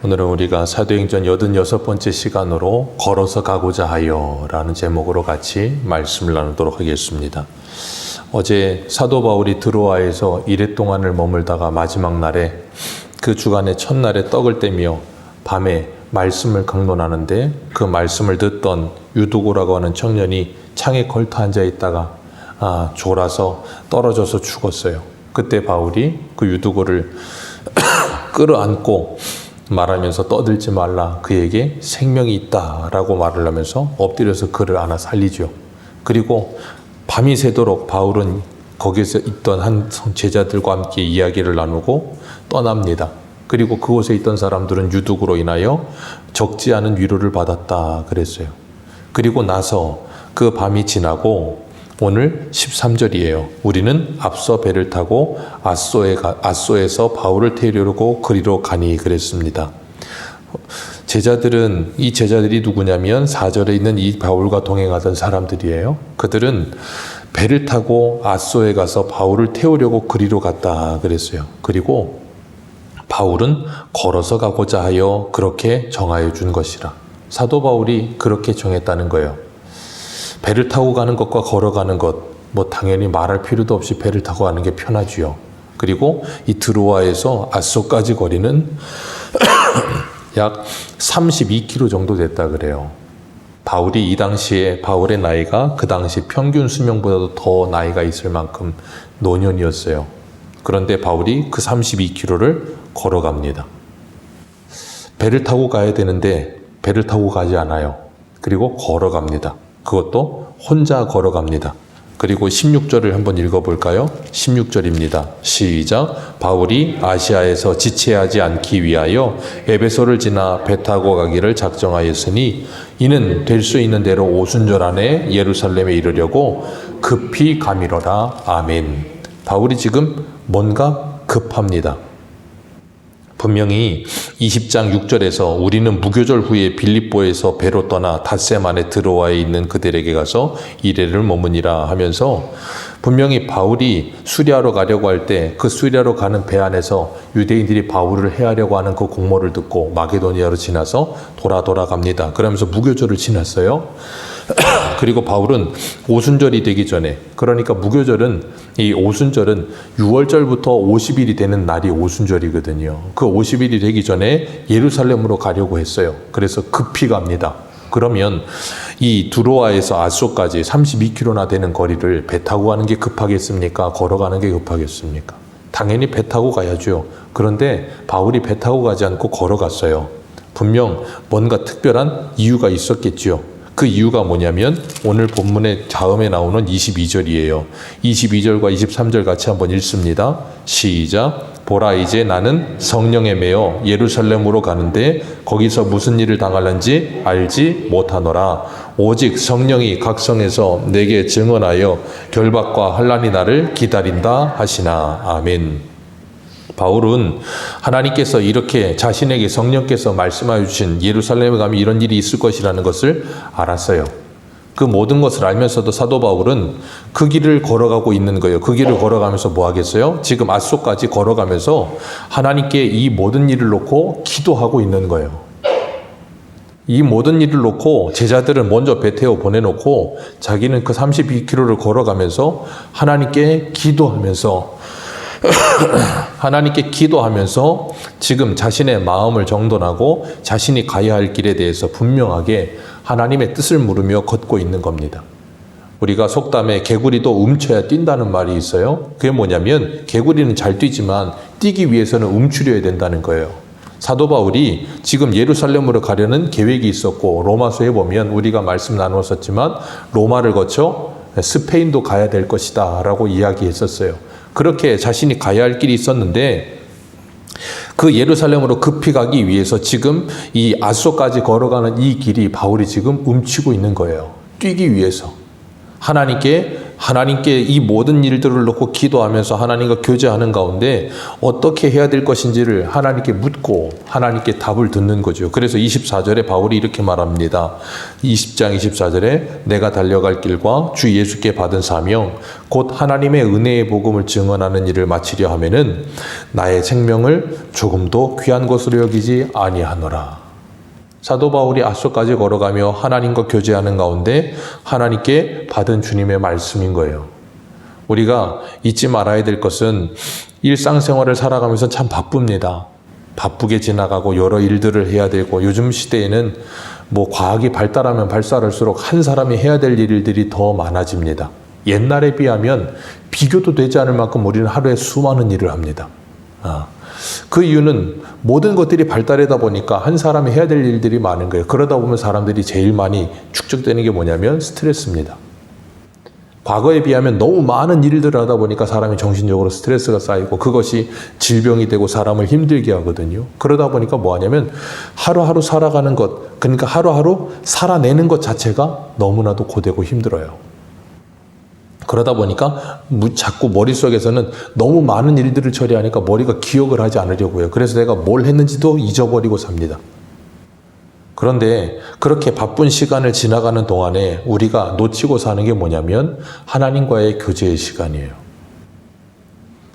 오늘은 우리가 사도행전 86번째 시간으로 걸어서 가고자 하여 라는 제목으로 같이 말씀을 나누도록 하겠습니다. 어제 사도 바울이 드로아에서 이레 동안을 머물다가 마지막 날에 그 주간의 첫날에 떡을 떼며 밤에 말씀을 강론하는데 그 말씀을 듣던 유두고라고 하는 청년이 창에 걸터 앉아 있다가 졸아서 떨어져서 죽었어요. 그때 바울이 그 유두고를 끌어안고 말하면서 떠들지 말라, 그에게 생명이 있다라고 말을 하면서 엎드려서 그를 안아 살리죠. 그리고 밤이 새도록 바울은 거기서 있던 한 제자들과 함께 이야기를 나누고 떠납니다. 그리고 그곳에 있던 사람들은 유두고로 인하여 적지 않은 위로를 받았다 그랬어요. 그리고 나서 그 밤이 지나고 오늘 13절이에요. 우리는 앞서 배를 타고 아소에서 바울을 태우려고 그리로 가니 그랬습니다. 이 제자들이 누구냐면 4절에 있는 이 바울과 동행하던 사람들이에요. 그들은 배를 타고 아소에 가서 바울을 태우려고 그리로 갔다 그랬어요. 그리고 바울은 걸어서 가고자 하여 그렇게 정하여 준 것이라. 사도 바울이 그렇게 정했다는 거예요. 배를 타고 가는 것과 걸어가는 것, 당연히 말할 필요도 없이 배를 타고 가는 게 편하지요. 그리고 이 드로아에서 아소까지 거리는 약 32km 정도 됐다 그래요. 바울이 이 당시에 바울의 나이가 그 당시 평균 수명보다도 더 나이가 있을 만큼 노년이었어요. 그런데 바울이 그 32km를 걸어갑니다. 배를 타고 가야 되는데 배를 타고 가지 않아요. 그리고 걸어갑니다. 그것도 혼자 걸어갑니다. 그리고 16절을 한번 읽어볼까요? 16절입니다. 시작. 바울이 아시아에서 지체하지 않기 위하여 에베소를 지나 배 타고 가기를 작정하였으니 이는 될 수 있는 대로 오순절 안에 예루살렘에 이르려고 급히 가미로라. 아멘. 바울이 지금 뭔가 급합니다. 분명히 20장 6절에서 우리는 무교절 후에 빌립보에서 배로 떠나 닷셈 안에 드로아에 있는 그들에게 가서 이레를 머무니라 하면서 분명히 바울이 수리하러 가려고 할 때 그 수리하러 가는 배 안에서 유대인들이 바울을 해하려고 하는 그 공모를 듣고 마게도니아로 지나서 돌아갑니다. 그러면서 무교절을 지났어요. 그리고 바울은 오순절이 되기 전에, 그러니까 이 오순절은 6월절부터 50일이 되는 날이 오순절이거든요. 그 50일이 되기 전에 예루살렘으로 가려고 했어요. 그래서 급히 갑니다. 그러면 이 드로아에서 아소까지 32km나 되는 거리를 배 타고 가는 게 급하겠습니까? 걸어가는 게 급하겠습니까? 당연히 배 타고 가야죠. 그런데 바울이 배 타고 가지 않고 걸어갔어요. 분명 뭔가 특별한 이유가 있었겠죠. 그 이유가 뭐냐면 오늘 본문의 다음에 나오는 22절이에요. 22절과 23절 같이 한번 읽습니다. 시작. 보라, 이제 나는 성령에 매여 예루살렘으로 가는데 거기서 무슨 일을 당할는지 알지 못하노라. 오직 성령이 각 성에서 내게 증언하여 결박과 환난이 나를 기다린다 하시나. 아멘. 바울은 하나님께서 이렇게 자신에게 성령께서 말씀하여 주신 예루살렘에 가면 이런 일이 있을 것이라는 것을 알았어요. 그 모든 것을 알면서도 사도 바울은 그 길을 걸어가고 있는 거예요. 그 길을 걸어가면서 뭐 하겠어요? 지금 아소까지 걸어가면서 하나님께 이 모든 일을 놓고 기도하고 있는 거예요. 이 모든 일을 놓고 제자들은 먼저 배 태워 보내놓고 자기는 그 32km를 걸어가면서 하나님께 기도하면서 지금 자신의 마음을 정돈하고 자신이 가야 할 길에 대해서 분명하게 하나님의 뜻을 물으며 걷고 있는 겁니다. 우리가 속담에 개구리도 움쳐야 뛴다는 말이 있어요. 그게 뭐냐면 개구리는 잘 뛰지만 뛰기 위해서는 움츠려야 된다는 거예요. 사도 바울이 지금 예루살렘으로 가려는 계획이 있었고 로마서에 보면 우리가 말씀 나누었었지만 로마를 거쳐 스페인도 가야 될 것이다 라고 이야기했었어요. 그렇게 자신이 가야 할 길이 있었는데 그 예루살렘으로 급히 가기 위해서 지금 이 아소까지 걸어가는 이 길이 바울이 지금 움츠고 있는 거예요. 뛰기 위해서. 하나님께 하나님께 이 모든 일들을 놓고 기도하면서 하나님과 교제하는 가운데 어떻게 해야 될 것인지를 하나님께 묻고 하나님께 답을 듣는 거죠. 그래서 24절에 바울이 이렇게 말합니다. 20장 24절에 내가 달려갈 길과 주 예수께 받은 사명 곧 하나님의 은혜의 복음을 증언하는 일을 마치려 하면은 나의 생명을 조금도 귀한 것으로 여기지 아니하노라. 사도 바울이 아소까지 걸어가며 하나님과 교제하는 가운데 하나님께 받은 주님의 말씀인 거예요. 우리가 잊지 말아야 될 것은 일상생활을 살아가면서 참 바쁩니다. 바쁘게 지나가고 여러 일들을 해야 되고 요즘 시대에는 과학이 발달하면 발달할수록 한 사람이 해야 될 일들이 더 많아집니다. 옛날에 비하면 비교도 되지 않을 만큼 우리는 하루에 수많은 일을 합니다. 그 이유는 모든 것들이 발달하다 보니까 한 사람이 해야 될 일들이 많은 거예요. 그러다 보면 사람들이 제일 많이 축적되는 게 뭐냐면 스트레스입니다. 과거에 비하면 너무 많은 일들을 하다 보니까 사람이 정신적으로 스트레스가 쌓이고 그것이 질병이 되고 사람을 힘들게 하거든요. 그러다 보니까 뭐 하냐면 하루하루 살아가는 것, 그러니까 하루하루 살아내는 것 자체가 너무나도 고되고 힘들어요. 그러다 보니까 자꾸 머릿속에서는 너무 많은 일들을 처리하니까 머리가 기억을 하지 않으려고 해요. 그래서 내가 뭘 했는지도 잊어버리고 삽니다. 그런데 그렇게 바쁜 시간을 지나가는 동안에 우리가 놓치고 사는 게 뭐냐면 하나님과의 교제의 시간이에요.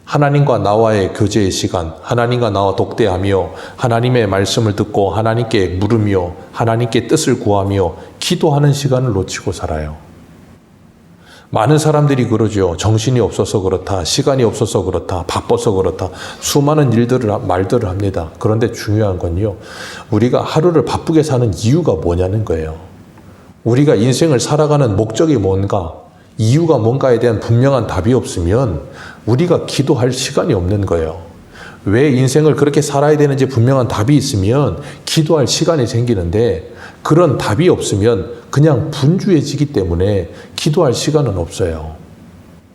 하나님과 나와의 교제의 시간, 하나님과 나와 독대하며 하나님의 말씀을 듣고 하나님께 물으며 하나님께 뜻을 구하며 기도하는 시간을 놓치고 살아요. 많은 사람들이 그러죠. 정신이 없어서 그렇다. 시간이 없어서 그렇다. 바빠서 그렇다. 수많은 말들을 합니다. 그런데 중요한 건요. 우리가 하루를 바쁘게 사는 이유가 뭐냐는 거예요. 우리가 인생을 살아가는 목적이 뭔가, 이유가 뭔가에 대한 분명한 답이 없으면 우리가 기도할 시간이 없는 거예요. 왜 인생을 그렇게 살아야 되는지 분명한 답이 있으면 기도할 시간이 생기는데 그런 답이 없으면 그냥 분주해지기 때문에 기도할 시간은 없어요.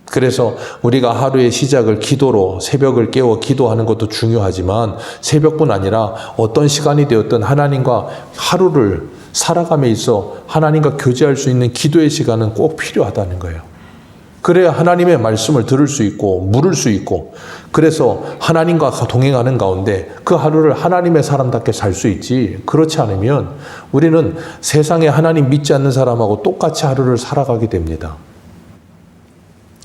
그래서 우리가 하루의 시작을 기도로 새벽을 깨워 기도하는 것도 중요하지만 새벽뿐 아니라 어떤 시간이 되었든 하나님과 하루를 살아감에 있어 하나님과 교제할 수 있는 기도의 시간은 꼭 필요하다는 거예요. 그래야 하나님의 말씀을 들을 수 있고 물을 수 있고 그래서 하나님과 동행하는 가운데 그 하루를 하나님의 사람답게 살 수 있지. 그렇지 않으면 우리는 세상에 하나님 믿지 않는 사람하고 똑같이 하루를 살아가게 됩니다.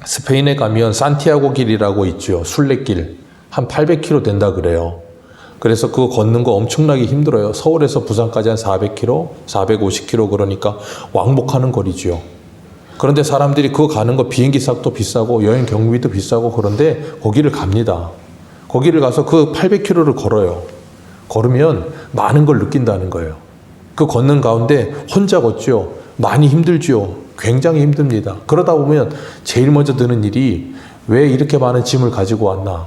스페인에 가면 산티아고 길이라고 있죠. 순례길. 한 800km 된다 그래요. 그래서 그거 걷는 거 엄청나게 힘들어요. 서울에서 부산까지 한 400km, 450km 그러니까 왕복하는 거리죠. 그런데 사람들이 그거 가는 거 비행기 값도 비싸고 여행 경비도 비싸고 그런데 거기를 갑니다. 거기를 가서 그 800km를 걸어요. 걸으면 많은 걸 느낀다는 거예요. 그 걷는 가운데 혼자 걷죠. 많이 힘들죠. 굉장히 힘듭니다. 그러다 보면 제일 먼저 드는 일이 왜 이렇게 많은 짐을 가지고 왔나.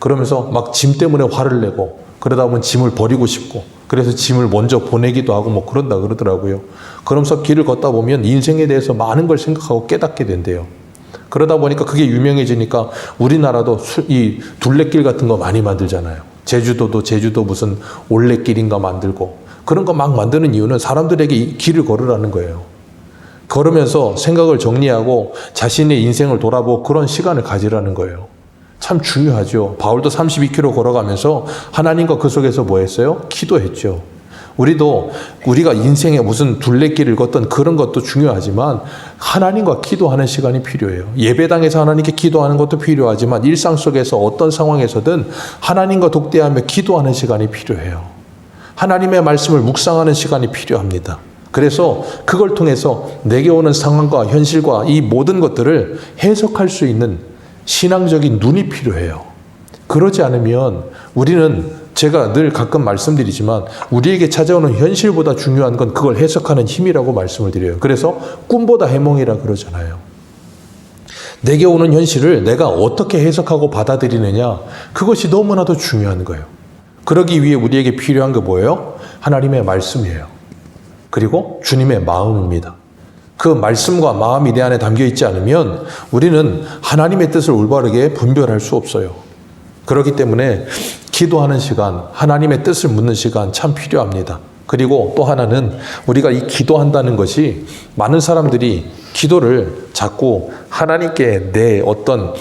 그러면서 막 짐 때문에 화를 내고 그러다 보면 짐을 버리고 싶고 그래서 짐을 먼저 보내기도 하고 그런다 그러더라고요. 그러면서 길을 걷다 보면 인생에 대해서 많은 걸 생각하고 깨닫게 된대요. 그러다 보니까 그게 유명해지니까 우리나라도 이 둘레길 같은 거 많이 만들잖아요. 제주도도 제주도 무슨 올레길인가 만들고 그런 거 막 만드는 이유는 사람들에게 이 길을 걸으라는 거예요. 걸으면서 생각을 정리하고 자신의 인생을 돌아보고 그런 시간을 가지라는 거예요. 참 중요하죠. 바울도 32km 걸어가면서 하나님과 그 속에서 뭐 했어요? 기도했죠. 우리가 인생에 무슨 둘레길을 걷던 그런 것도 중요하지만 하나님과 기도하는 시간이 필요해요. 예배당에서 하나님께 기도하는 것도 필요하지만 일상 속에서 어떤 상황에서든 하나님과 독대하며 기도하는 시간이 필요해요. 하나님의 말씀을 묵상하는 시간이 필요합니다. 그래서 그걸 통해서 내게 오는 상황과 현실과 이 모든 것들을 해석할 수 있는 신앙적인 눈이 필요해요. 그러지 않으면 우리는 제가 늘 가끔 말씀드리지만 우리에게 찾아오는 현실보다 중요한 건 그걸 해석하는 힘이라고 말씀을 드려요. 그래서 꿈보다 해몽이라 그러잖아요. 내게 오는 현실을 내가 어떻게 해석하고 받아들이느냐 그것이 너무나도 중요한 거예요. 그러기 위해 우리에게 필요한 게 뭐예요? 하나님의 말씀이에요. 그리고 주님의 마음입니다. 그 말씀과 마음이 내 안에 담겨 있지 않으면 우리는 하나님의 뜻을 올바르게 분별할 수 없어요. 그렇기 때문에 기도하는 시간, 하나님의 뜻을 묻는 시간 참 필요합니다. 그리고 또 하나는 우리가 이 기도한다는 것이 많은 사람들이 기도를 자꾸 하나님께 내 어떤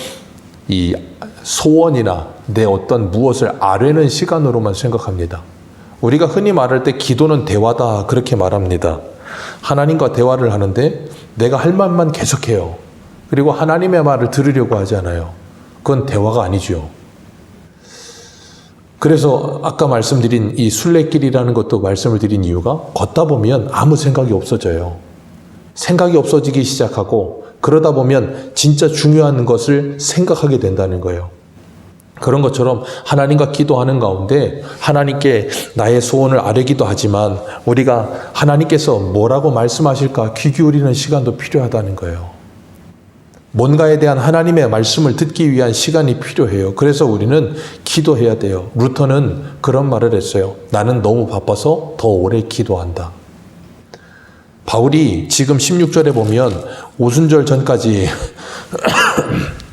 이 소원이나 내 어떤 무엇을 아뢰는 시간으로만 생각합니다. 우리가 흔히 말할 때 기도는 대화다 그렇게 말합니다. 하나님과 대화를 하는데 내가 할 말만 계속해요. 그리고 하나님의 말을 들으려고 하지 않아요. 그건 대화가 아니죠. 그래서 아까 말씀드린 이 순례길이라는 것도 말씀을 드린 이유가 걷다 보면 아무 생각이 없어져요. 생각이 없어지기 시작하고 그러다 보면 진짜 중요한 것을 생각하게 된다는 거예요. 그런 것처럼 하나님과 기도하는 가운데 하나님께 나의 소원을 아뢰기도 하지만 우리가 하나님께서 뭐라고 말씀하실까 귀 기울이는 시간도 필요하다는 거예요. 뭔가에 대한 하나님의 말씀을 듣기 위한 시간이 필요해요. 그래서 우리는 기도해야 돼요. 루터는 그런 말을 했어요. 나는 너무 바빠서 더 오래 기도한다. 바울이 지금 16절에 보면 오순절 전까지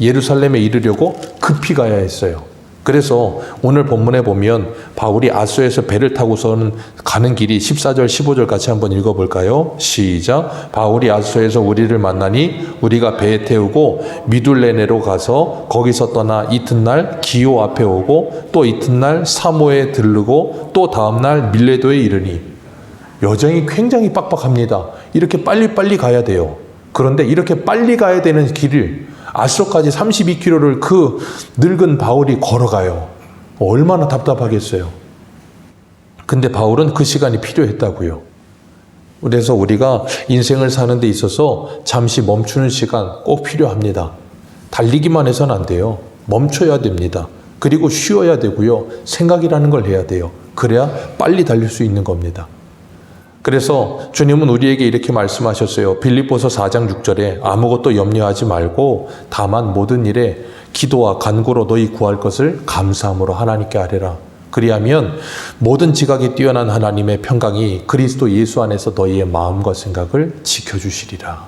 예루살렘에 이르려고 급히 가야 했어요. 그래서 오늘 본문에 보면 바울이 아소에서 배를 타고서는 가는 길이 14절 15절 같이 한번 읽어볼까요? 시작. 바울이 아소에서 우리를 만나니 우리가 배에 태우고 미둘레네로 가서 거기서 떠나 이튿날 기오 앞에 오고 또 이튿날 사모에 들르고 또 다음날 밀레도에 이르니 여정이 굉장히 빡빡합니다. 이렇게 빨리빨리 가야 돼요. 그런데 이렇게 빨리 가야 되는 길을 아소까지 32km를 그 늙은 바울이 걸어가요. 얼마나 답답하겠어요. 근데 바울은 그 시간이 필요했다고요. 그래서 우리가 인생을 사는 데 있어서 잠시 멈추는 시간 꼭 필요합니다. 달리기만 해서는 안 돼요. 멈춰야 됩니다. 그리고 쉬어야 되고요. 생각이라는 걸 해야 돼요. 그래야 빨리 달릴 수 있는 겁니다. 그래서 주님은 우리에게 이렇게 말씀하셨어요. 빌립보서 4장 6절에 아무것도 염려하지 말고 다만 모든 일에 기도와 간구로 너희 구할 것을 감사함으로 하나님께 아뢰라. 그리하면 모든 지각이 뛰어난 하나님의 평강이 그리스도 예수 안에서 너희의 마음과 생각을 지켜주시리라.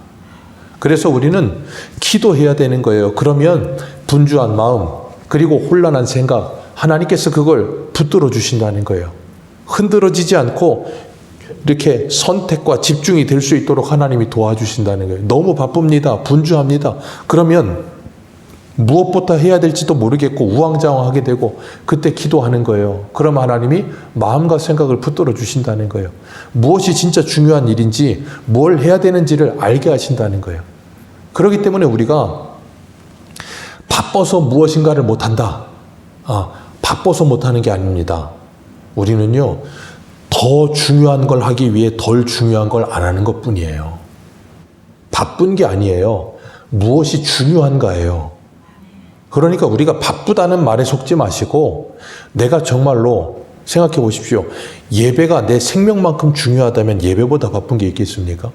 그래서 우리는 기도해야 되는 거예요. 그러면 분주한 마음 그리고 혼란한 생각 하나님께서 그걸 붙들어 주신다는 거예요. 흔들어지지 않고 이렇게 선택과 집중이 될 수 있도록 하나님이 도와주신다는 거예요. 너무 바쁩니다. 분주합니다. 그러면 무엇부터 해야 될지도 모르겠고 우왕좌왕하게 되고 그때 기도하는 거예요. 그럼 하나님이 마음과 생각을 붙들어 주신다는 거예요. 무엇이 진짜 중요한 일인지 뭘 해야 되는지를 알게 하신다는 거예요. 그렇기 때문에 우리가 바빠서 무엇인가를 못한다. 바빠서 못하는 게 아닙니다. 우리는요. 더 중요한 걸 하기 위해 덜 중요한 걸 안 하는 것뿐이에요. 바쁜 게 아니에요. 무엇이 중요한가예요. 그러니까 우리가 바쁘다는 말에 속지 마시고 내가 정말로 생각해 보십시오. 예배가 내 생명만큼 중요하다면 예배보다 바쁜 게 있겠습니까?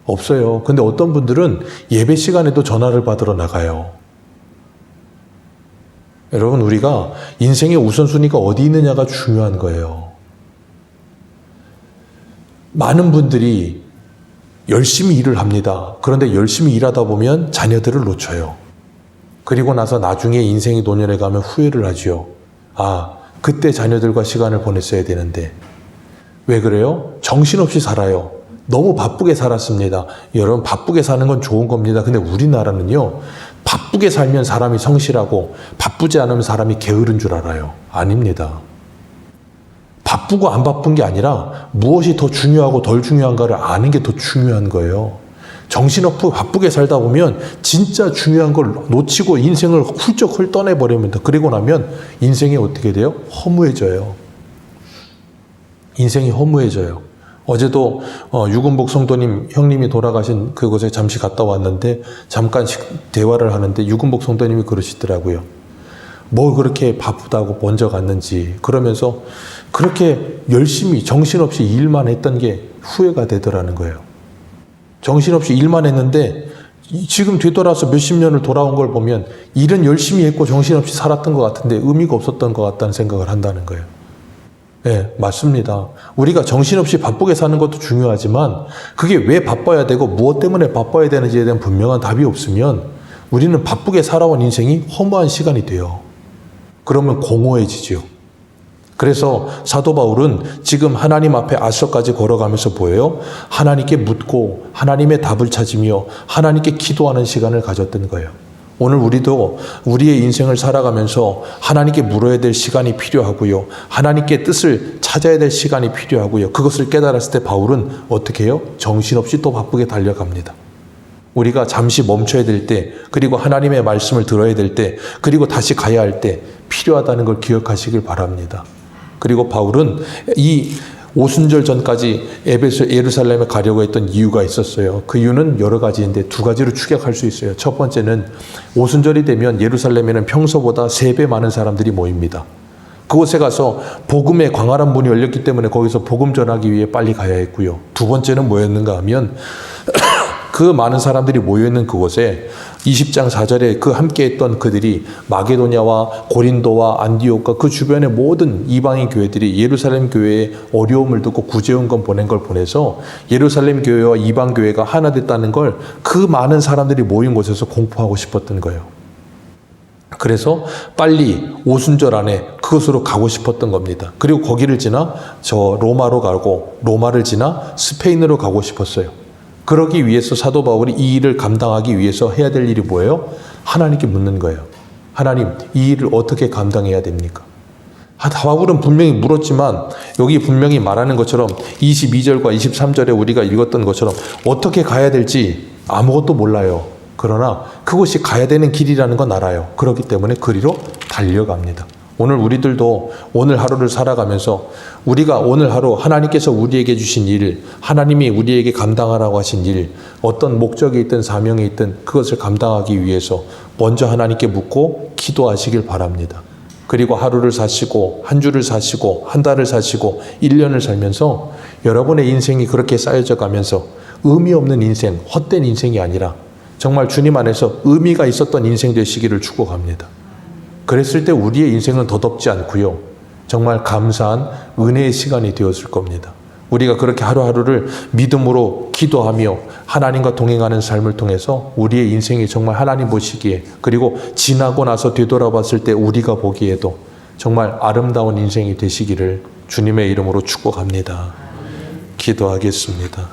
없어요. 근데 어떤 분들은 예배 시간에도 전화를 받으러 나가요. 여러분 우리가 인생의 우선순위가 어디 있느냐가 중요한 거예요. 많은 분들이 열심히 일을 합니다. 그런데 열심히 일하다 보면 자녀들을 놓쳐요. 그리고 나서 나중에 인생이 노년에 가면 후회를 하지요. 그때 자녀들과 시간을 보냈어야 되는데. 왜 그래요? 정신없이 살아요. 너무 바쁘게 살았습니다. 여러분 바쁘게 사는 건 좋은 겁니다. 근데 우리나라는요. 바쁘게 살면 사람이 성실하고 바쁘지 않으면 사람이 게으른 줄 알아요. 아닙니다. 바쁘고 안 바쁜 게 아니라 무엇이 더 중요하고 덜 중요한가를 아는 게 더 중요한 거예요. 정신없고 바쁘게 살다 보면 진짜 중요한 걸 놓치고 인생을 훌쩍 떠내버립니다. 그리고 나면 인생이 어떻게 돼요? 허무해져요. 인생이 허무해져요. 어제도 유금복 성도님 형님이 돌아가신 그곳에 잠시 갔다 왔는데 잠깐 대화를 하는데 유금복 성도님이 그러시더라고요. 뭘 그렇게 바쁘다고 먼저 갔는지 그러면서 그렇게 열심히 정신없이 일만 했던 게 후회가 되더라는 거예요. 정신없이 일만 했는데 지금 되돌아서 몇십 년을 돌아온 걸 보면 일은 열심히 했고 정신없이 살았던 것 같은데 의미가 없었던 것 같다는 생각을 한다는 거예요. 네, 맞습니다. 우리가 정신없이 바쁘게 사는 것도 중요하지만 그게 왜 바빠야 되고 무엇 때문에 바빠야 되는지에 대한 분명한 답이 없으면 우리는 바쁘게 살아온 인생이 허무한 시간이 돼요. 그러면 공허해지죠. 그래서 사도 바울은 지금 하나님 앞에 아서까지 걸어가면서 뭐예요? 하나님께 묻고 하나님의 답을 찾으며 하나님께 기도하는 시간을 가졌던 거예요. 오늘 우리도 우리의 인생을 살아가면서 하나님께 물어야 될 시간이 필요하고요. 하나님께 뜻을 찾아야 될 시간이 필요하고요. 그것을 깨달았을 때 바울은 어떻게 해요? 정신없이 또 바쁘게 달려갑니다. 우리가 잠시 멈춰야 될 때, 그리고 하나님의 말씀을 들어야 될 때, 그리고 다시 가야 할 때 필요하다는 걸 기억하시길 바랍니다. 그리고 바울은 이 오순절 전까지 예루살렘에 가려고 했던 이유가 있었어요. 그 이유는 여러 가지인데 두 가지로 추격할 수 있어요. 첫 번째는 오순절이 되면 예루살렘에는 평소보다 3배 많은 사람들이 모입니다. 그곳에 가서 복음의 광활한 문이 열렸기 때문에 거기서 복음 전하기 위해 빨리 가야 했고요. 두 번째는 뭐였는가 하면 그 많은 사람들이 모여있는 그곳에 20장 4절에 그 함께했던 그들이 마게도냐와 고린도와 안디옥과 그 주변의 모든 이방인 교회들이 예루살렘 교회의 어려움을 듣고 구제원금 보낸 걸 보내서 예루살렘 교회와 이방 교회가 하나 됐다는 걸 그 많은 사람들이 모인 곳에서 공포하고 싶었던 거예요. 그래서 빨리 오순절 안에 그곳으로 가고 싶었던 겁니다. 그리고 거기를 지나 저 로마로 가고 로마를 지나 스페인으로 가고 싶었어요. 그러기 위해서 사도 바울이 이 일을 감당하기 위해서 해야 될 일이 뭐예요? 하나님께 묻는 거예요. 하나님, 이 일을 어떻게 감당해야 됩니까? 바울은 분명히 물었지만 여기 분명히 말하는 것처럼 22절과 23절에 우리가 읽었던 것처럼 어떻게 가야 될지 아무것도 몰라요. 그러나 그것이 가야 되는 길이라는 건 알아요. 그렇기 때문에 그리로 달려갑니다. 오늘 우리들도 오늘 하루를 살아가면서 우리가 오늘 하루 하나님께서 우리에게 주신 일, 하나님이 우리에게 감당하라고 하신 일, 어떤 목적이 있든 사명이 있든 그것을 감당하기 위해서 먼저 하나님께 묻고 기도하시길 바랍니다. 그리고 하루를 사시고 한 주를 사시고 한 달을 사시고 1년을 살면서 여러분의 인생이 그렇게 쌓여져 가면서 의미 없는 인생, 헛된 인생이 아니라 정말 주님 안에서 의미가 있었던 인생 되시기를 축복합니다. 그랬을 때 우리의 인생은 더덥지 않고요. 정말 감사한 은혜의 시간이 되었을 겁니다. 우리가 그렇게 하루하루를 믿음으로 기도하며 하나님과 동행하는 삶을 통해서 우리의 인생이 정말 하나님 보시기에 그리고 지나고 나서 되돌아봤을 때 우리가 보기에도 정말 아름다운 인생이 되시기를 주님의 이름으로 축복합니다. 기도하겠습니다.